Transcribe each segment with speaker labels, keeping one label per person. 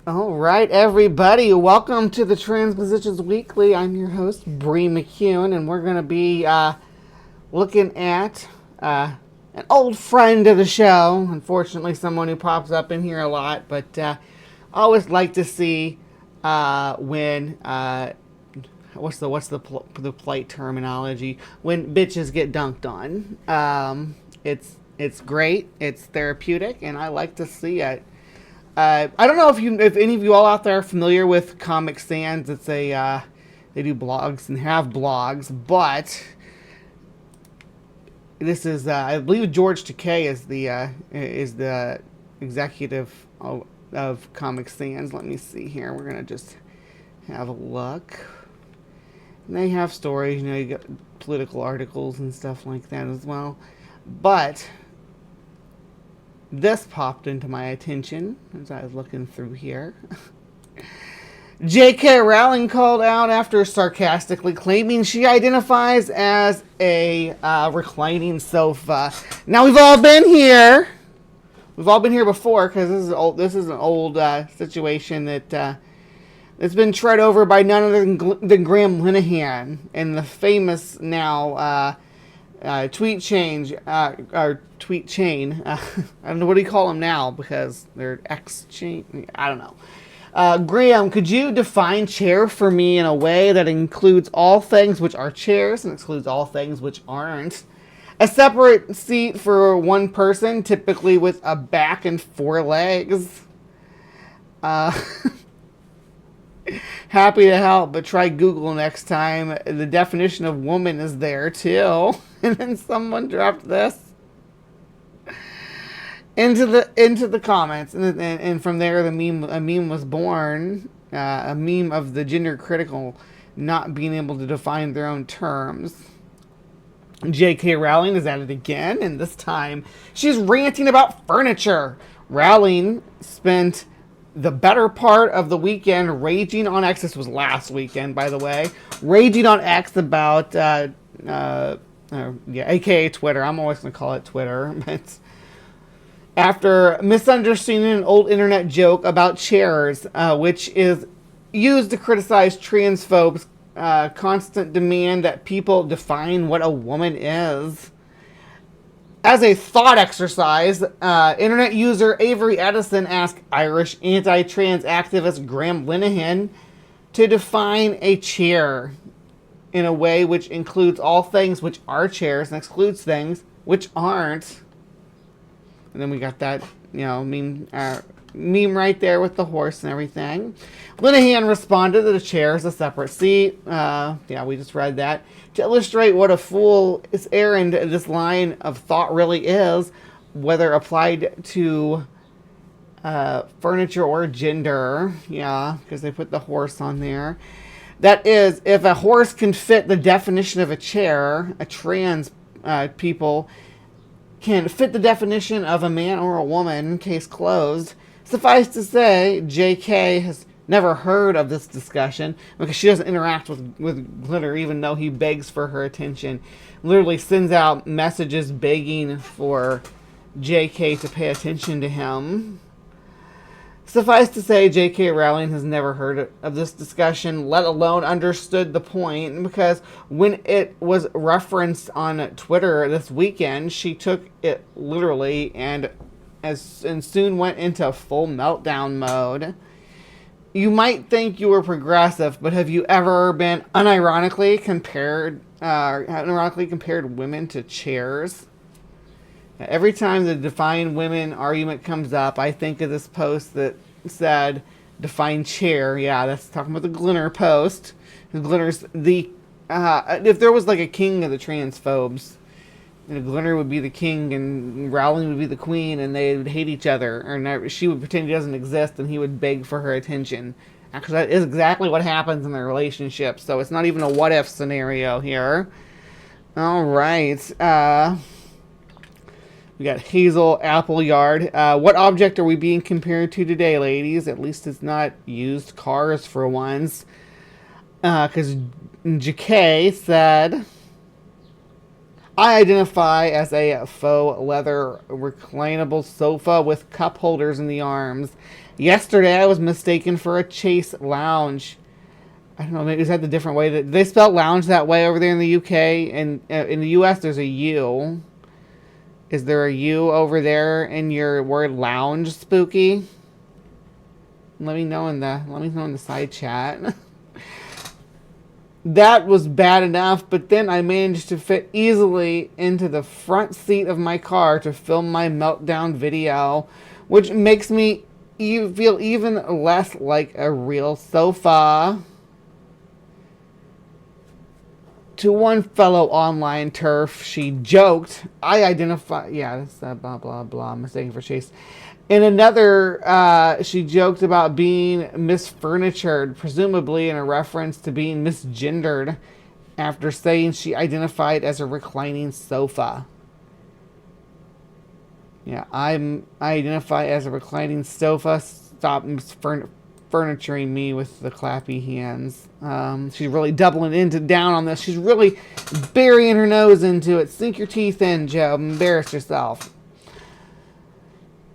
Speaker 1: All right, everybody, welcome to the TransPositions Weekly. I'm your host, Bree McCune, and we're going to be looking at an old friend of the show. Unfortunately, someone who pops up in here a lot, but I always like to see when what's the polite terminology, when bitches get dunked on. It's great, it's therapeutic, and I like to see it. I don't know if any of you all out there are familiar with Comic Sans. It's a they do blogs and have blogs, but this is I believe George Takei is the executive of Comic Sans. Let me see here. We're gonna just have a look. And they have stories, you got political articles and stuff like that as well, but this popped into my attention as I was looking through here. J.K. Rowling called out after sarcastically claiming she identifies as a reclining sofa. Now, we've all been here. We've all been here before because this is an old situation that it's been tread over by none other than Graham Linehan and the famous now tweet change or tweet chain. I don't know, what do you call them now, because they're X chain. I don't know. Graham, could you define chair for me in a way that includes all things which are chairs and excludes all things which aren't? A separate seat for one person, typically with a back and four legs. Happy to help, but try Google next time. The definition of woman is there too. And then someone dropped this into the comments, and from there a meme was born. A meme of the gender critical not being able to define their own terms. J.K. Rowling is at it again, and this time she's ranting about furniture. Rowling spent the better part of the weekend raging on X. This was last weekend, by the way. Raging on X about, aka Twitter. I'm always going to call it Twitter. But after misunderstanding an old internet joke about chairs, which is used to criticize transphobes' constant demand that people define what a woman is. As a thought exercise, internet user Avery Edison asked Irish anti-trans activist Graham Linehan to define a chair in a way which includes all things which are chairs and excludes things which aren't. And then we got that, meme right there with the horse and everything. Linehan responded that a chair is a separate seat. We just read that. To illustrate what a fool's errand this line of thought really is, whether applied to furniture or gender. Yeah, because they put the horse on there. That is, if a horse can fit the definition of a chair, a trans people can fit the definition of a man or a woman, case closed. Suffice to say, JK has never heard of this discussion because she doesn't interact with Glitter, even though he begs for her attention. Literally sends out messages begging for JK to pay attention to him. Suffice to say, J.K. Rowling has never heard of this discussion, let alone understood the point, because when it was referenced on Twitter this weekend, she took it literally and soon went into full meltdown mode. You might think you were progressive, but have you ever been unironically compared women to chairs? Every time the define women argument comes up, I think of this post that said define chair. Yeah, that's talking about the Glinner post. Glinner's the if there was like a king of the transphobes, Glinner would be the king and Rowling would be the queen, and they would hate each other, or she would pretend he doesn't exist and he would beg for her attention. Actually, that is exactly what happens in their relationship, so it's not even a what if scenario here. All right. We got Hazel Appleyard. What object are we being compared to today, ladies? At least it's not used cars for once. Because JK said, I identify as a faux leather reclinable sofa with cup holders in the arms. Yesterday, I was mistaken for a Chase lounge. I don't know, maybe is that the different way that they spell lounge that way over there in the UK? And in the US, there's a U. Is there a U over there in your word lounge, Spooky? Let me know in the side chat. That was bad enough, but then I managed to fit easily into the front seat of my car to film my meltdown video, which makes me feel even less like a real sofa. To one fellow online turf, she joked, I identify... Yeah, that's blah, blah, blah, mistaken for Chase. In another, she joked about being misfurnitured, presumably in a reference to being misgendered, after saying she identified as a reclining sofa. Yeah, I identify as a reclining sofa. Stop furnituring me with the clappy hands. She's really doubling down on this. She's really burying her nose into it. Sink your teeth in, Joe. Embarrass yourself.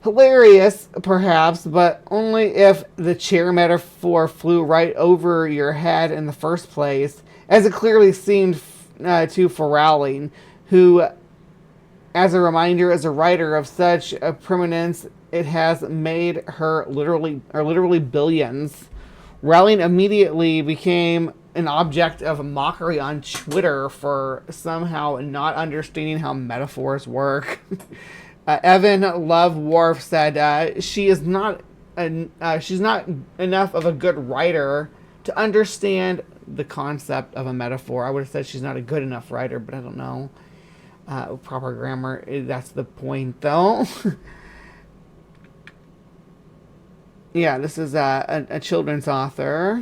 Speaker 1: Hilarious, perhaps, but only if the chair metaphor flew right over your head in the first place, as it clearly seemed to for Rowling, who, as a reminder, is a writer of such a preeminence, it has made her literally billions. Rowling immediately became an object of mockery on Twitter for somehow not understanding how metaphors work. Evan Love Wharf said she's not enough of a good writer to understand the concept of a metaphor. I would have said she's not a good enough writer, but I don't know. Proper grammar, that's the point, though. Yeah, this is a children's author.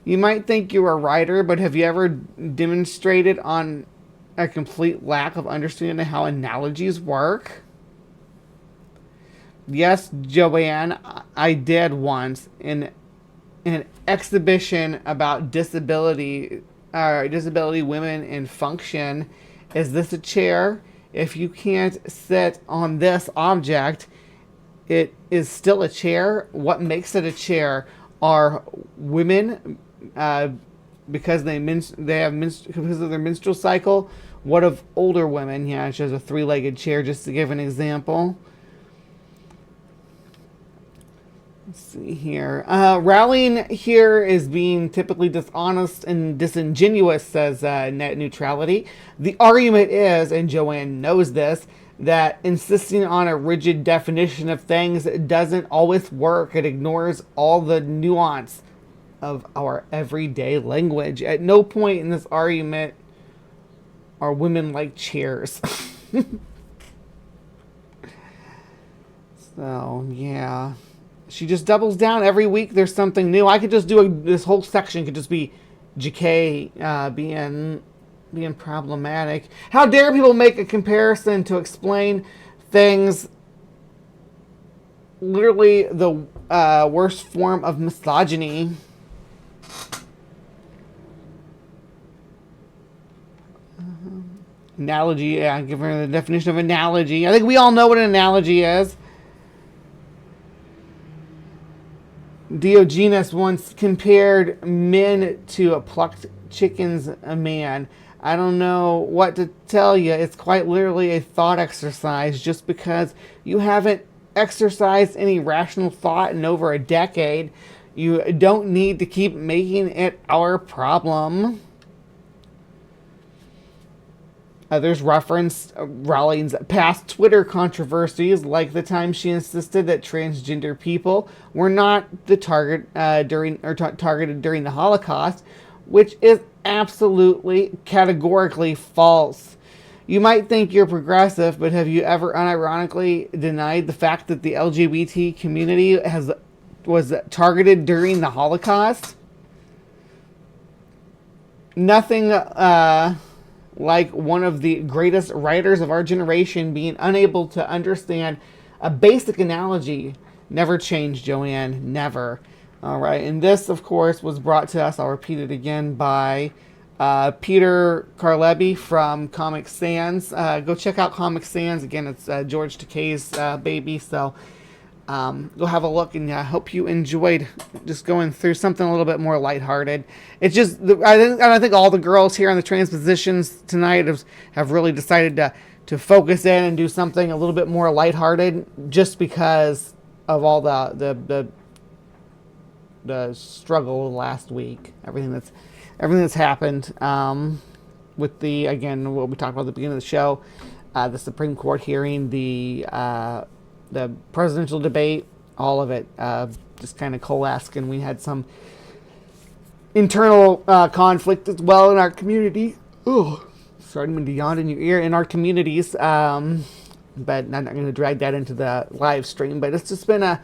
Speaker 1: You might think you're a writer, but have you ever demonstrated on a complete lack of understanding how analogies work? Yes, Joanne, I did once in an exhibition about disability women in function. Is this a chair? If you can't sit on this object, it is still a chair. What makes it a chair? Are women because of their menstrual cycle? What of older women? Yeah, she has a three-legged chair, just to give an example. Let's see here. Rowling here is being typically dishonest and disingenuous, says Net Neutrality. The argument is, and Joanne knows this, that insisting on a rigid definition of things doesn't always work. It ignores all the nuance of our everyday language. At no point in this argument are women like chairs. So, yeah. She just doubles down every week. There's something new. I could just do this whole section could just be JK being problematic. How dare people make a comparison to explain things? Literally the worst form of misogyny. Analogy, yeah, give her the definition of analogy. I think we all know what an analogy is. Diogenes once compared men to a plucked chicken's a man. I don't know what to tell you. It's quite literally a thought exercise. Just because you haven't exercised any rational thought in over a decade, you don't need to keep making it our problem. Others referenced Rowling's past Twitter controversies, like the time she insisted that transgender people were not the targeted during the Holocaust, which is absolutely categorically false. You might think you're progressive, but have you ever unironically denied the fact that the LGBT community was targeted during the Holocaust? Nothing like one of the greatest writers of our generation being unable to understand a basic analogy. Never change, Joanne. Never. All right. And this, of course, was brought to us, I'll repeat it again, by Peter Carlebi from Comic Sans. Go check out Comic Sans. Again, it's George Takei's baby. So Go have a look, and I hope you enjoyed just going through something a little bit more lighthearted. It's just, I think all the girls here on the Transpositions tonight have really decided to focus in and do something a little bit more lighthearted, just because of all the struggle last week, everything that's happened, with again, what we talked about at the beginning of the show, the Supreme Court hearing, the presidential debate, all of it just kind of coalesced, and we had some internal conflict as well in our community. Oh, starting to yawn in your ear, in our communities. But I'm not going to drag that into the live stream. But it's been a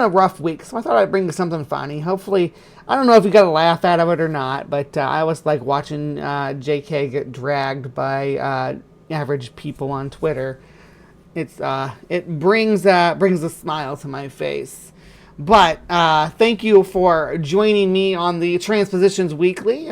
Speaker 1: rough week, so I thought I'd bring something funny. Hopefully, I don't know if you got a laugh out of it or not, but I always like watching JK get dragged by average people on Twitter. It brings a smile to my face. But thank you for joining me on the Transpositions Weekly.